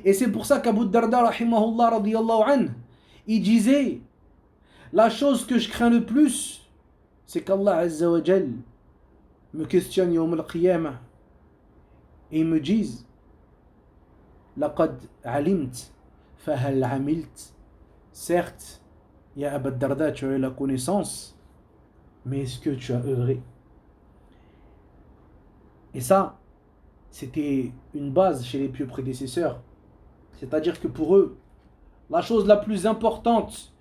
Et c'est pour ça qu'Abu Darda, rahimahullah, radiyallahu anhu, il disait, la chose que je crains le plus, c'est qu'Allah Azza wa Jal me questionne yawm al-qiyamah et il me dise, laqad alimt, fahal amilt. Certes, il y a Abu Darda, tu as eu la connaissance, mais est-ce que tu as œuvré? Et ça, c'était une base chez les pieux prédécesseurs. C'est-à-dire que pour eux, la chose la plus importante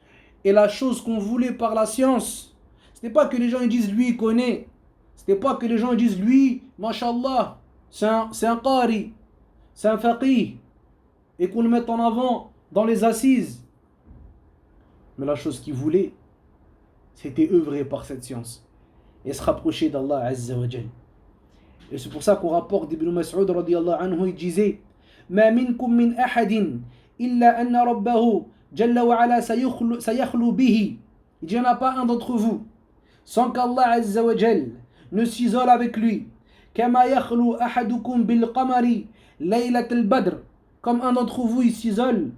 et la chose qu'on voulait par la science, c'était pas que les gens ils disent lui il connaît, c'était pas que les gens ils disent lui, mashallah, c'est un qari, c'est un faqih, et qu'on le mette en avant dans les assises. Mais la chose qu'ils voulaient, c'était œuvrer par cette science et se rapprocher d'Allah Azza wa Jal. Et c'est pour ça qu'on rapporte d'Ibn Mas'ud radiyallahu anhu, il disait ما منكم من أحد إلا أن ربه جل وعلا سيخلو به. Il dit, il n'y en a pas un d'entre vous sans qu'Allah Azza wa Jal ne s'isole avec lui. كما يخلو أحدكم بالقمر ليلة البدر. Comme un d'entre vous il s'isole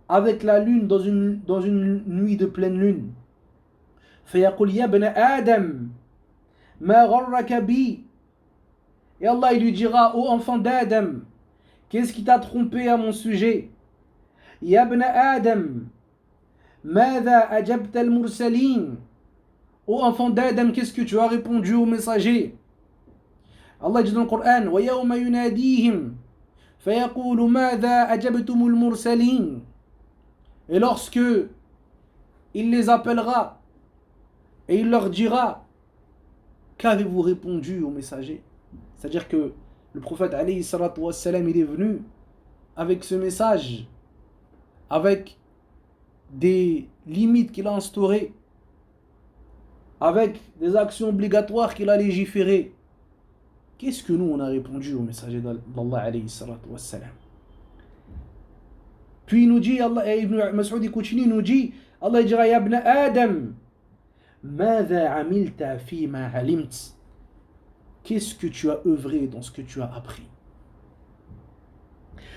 avec la lune dans une nuit de pleine lune. فيقول يا ابن آدم ما غرك بي. Et Allah il lui dira, ô enfant d'Adam, qu'est-ce qui t'a trompé à mon sujet? Ya ibn Adam, ماذا أجبت المرسلين. Ô enfant d'Adam, qu'est-ce que tu as répondu aux messagers? Allah dit dans le Coran, ويوم يناديهم فيقول ماذا أجبتم المرسلين. Et lorsque il les appellera et il leur dira, qu'avez-vous répondu aux messagers? C'est-à-dire que le prophète alayhi salatu wassalam, il est venu avec ce message, avec des limites qu'il a instaurées, avec des actions obligatoires qu'il a légiférées. Qu'est-ce que nous on a répondu au messager d'Allah alayhi salatu wassalam? Puis il nous dit, Allah, Ibn Mas'ud il continue, il nous dit, Allah dira, Ya ibn Adam, ماذا عملت فيما علمت. Qu'est-ce que tu as œuvré dans ce que tu as appris?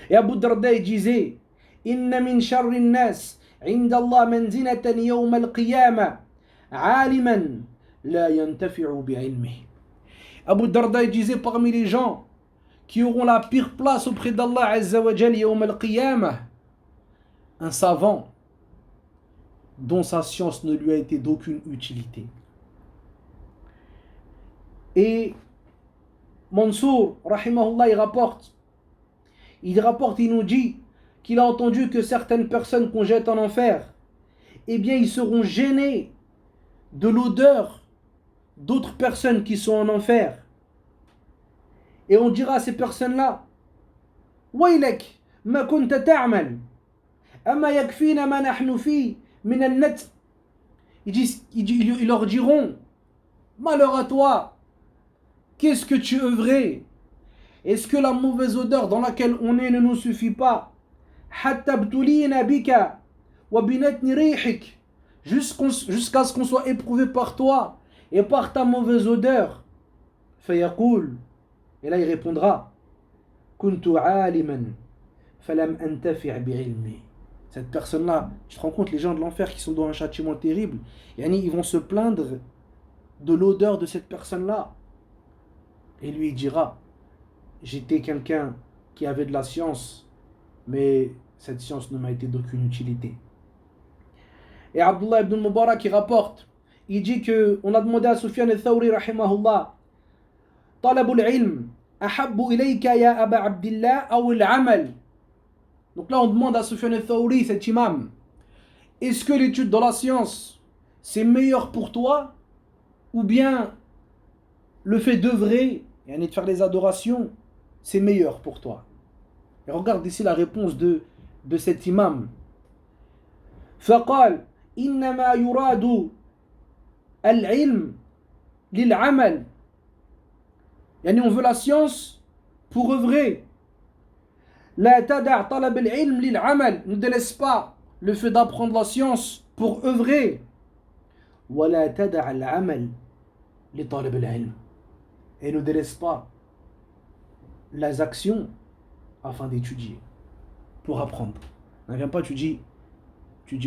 Et Abu Darda il disait, Inna min sharri nas عند الله منزلة يوم القيامة عالما لا ينتفع بعلمه. Abu Darda il disait, parmi les gens qui auront la pire place auprès d'Allah Azza wa Jal يوم القيامة, un savant dont sa science ne lui a été d'aucune utilité. Et Mansour, rahimahullah, il rapporte, il nous dit qu'il a entendu que certaines personnes qu'on jette en enfer, eh bien ils seront gênés de l'odeur d'autres personnes qui sont en enfer. Et on dira à ces personnes-là, Waylek, ma kunta ta'mal, amma yakfina ma nahnu fi min al-nat. Ils leur diront, malheur à toi, qu'est-ce que tu œuvrais? Est-ce que la mauvaise odeur dans laquelle on est ne nous suffit pas? Jusqu'à ce qu'on soit éprouvé par toi et par ta mauvaise odeur. Et là il répondra, cette personne-là, tu te rends compte, les gens de l'enfer qui sont dans un châtiment terrible, ils vont se plaindre de l'odeur de cette personne-là. Et lui il dira, j'étais quelqu'un qui avait de la science, mais cette science ne m'a été d'aucune utilité. Et Abdullah ibn Mubarak qui rapporte, il dit qu'on a demandé à Sufyan al-Thawri rahimahullah, talabul ilm ahabbu ilayka ya Aba Abdillah aw al-amal. Donc là on demande à Sufyan al-Thawri, cet imam, est-ce que l'étude dans la science c'est meilleur pour toi ou bien le fait d'œuvrer et de faire les adorations c'est meilleur pour toi? Et regarde ici la réponse de cet imam. فقال إنما يراد العلم للعمل. On veut la science pour œuvrer. لا تدع طلب العلم للعمل. Ne délaisse pas le fait d'apprendre la science pour œuvrer. ولا تدع العمل لطالب العلم. Et ne délaisse pas les actions afin d'étudier. pour apprendre. Ne viens pas, tu dis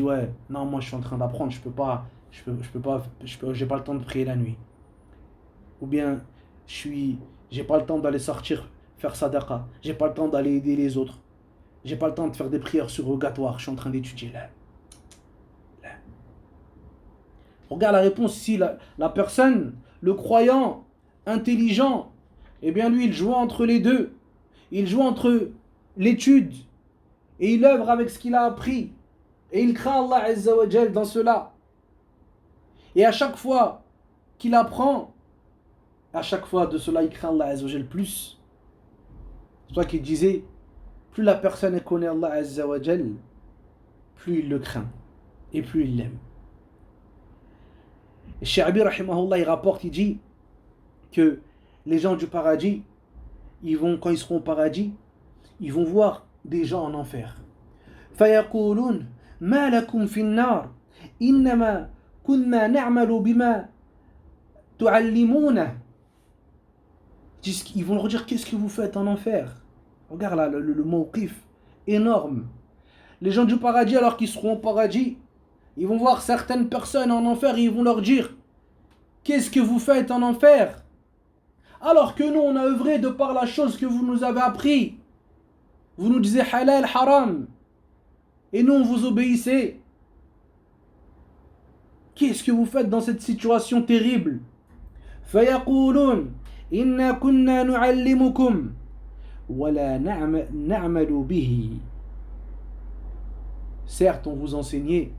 ouais, non, moi je suis en train d'apprendre, j'ai pas le temps de prier la nuit. Ou bien, j'ai pas le temps d'aller sortir faire sadaqa, j'ai pas le temps d'aller aider les autres, j'ai pas le temps de faire des prières surrogatoires, je suis en train d'étudier là. Regarde la réponse ici, la personne, le croyant, intelligent, eh bien lui, il joue entre les deux. Il joue entre l'étude et il œuvre avec ce qu'il a appris. Et il craint Allah Azza wa Jal dans cela. Et à chaque fois qu'il apprend, à chaque fois de cela, il craint Allah Azza wa Jal plus. C'est toi qui disais, plus la personne connaît Allah Azza wa Jal, plus il le craint et plus il l'aime. Et Sha'bi, rahimahullah, il rapporte, il dit que les gens du paradis, quand ils seront au paradis, ils vont voir des gens en enfer. فَيَقُولُونَ مَا لَكُمْ فِي النَّارِ إِنَّمَا كُنَّا نَعْمَلُ بِمَا تُعَلِّمُونَ. Ils vont leur dire, qu'est-ce que vous faites en enfer? Regarde là, le mawqif énorme. Les gens du paradis, alors qu'ils seront au paradis, ils vont voir certaines personnes en enfer et ils vont leur dire, qu'est-ce que vous faites en enfer? Alors que nous, on a œuvré de par la chose que vous nous avez appris. Vous nous disiez halal, haram. Et nous, on vous obéissait. Qu'est-ce que vous faites dans cette situation terrible? فَيَقُولُونَ إِنَّا كُنَّا نُعَلِّمُكُمْ وَلَا نَعْمَلُ بِهِ. Certes, on vous enseignait,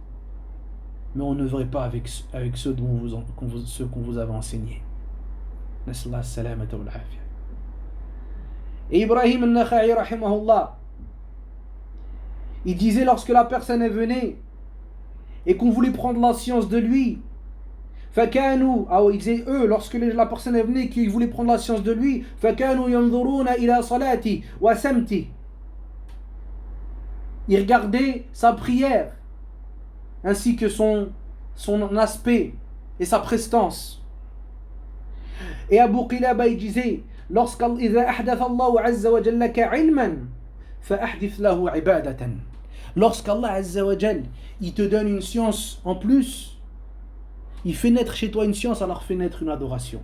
mais on n'œuvrait pas avec ceux qu'on vous avait enseignés. Nas'Allah as-salamata wal afiyah. Et Ibrahim al-Nakha'i rahimahullah, il disait lorsque la personne venait et qu'on voulait prendre la science de lui, il disait eux, lorsque la personne venue et qu'ils voulaient prendre la science de lui, فَكَانُوا يَنْظُرُونَ إِلَى صَلَاتِي وَسَمْتِي. Il regardait sa prière ainsi que son aspect et sa prestance. Et Abu Qilaba il disait, lorsqu'Allah Azza wa Jalla ilman fa'ahdith lahu ibadatan. Lorsqu'Allah Azza wa Jalla il te donne une science en plus, il fait naître chez toi une science, alors fait naître une adoration.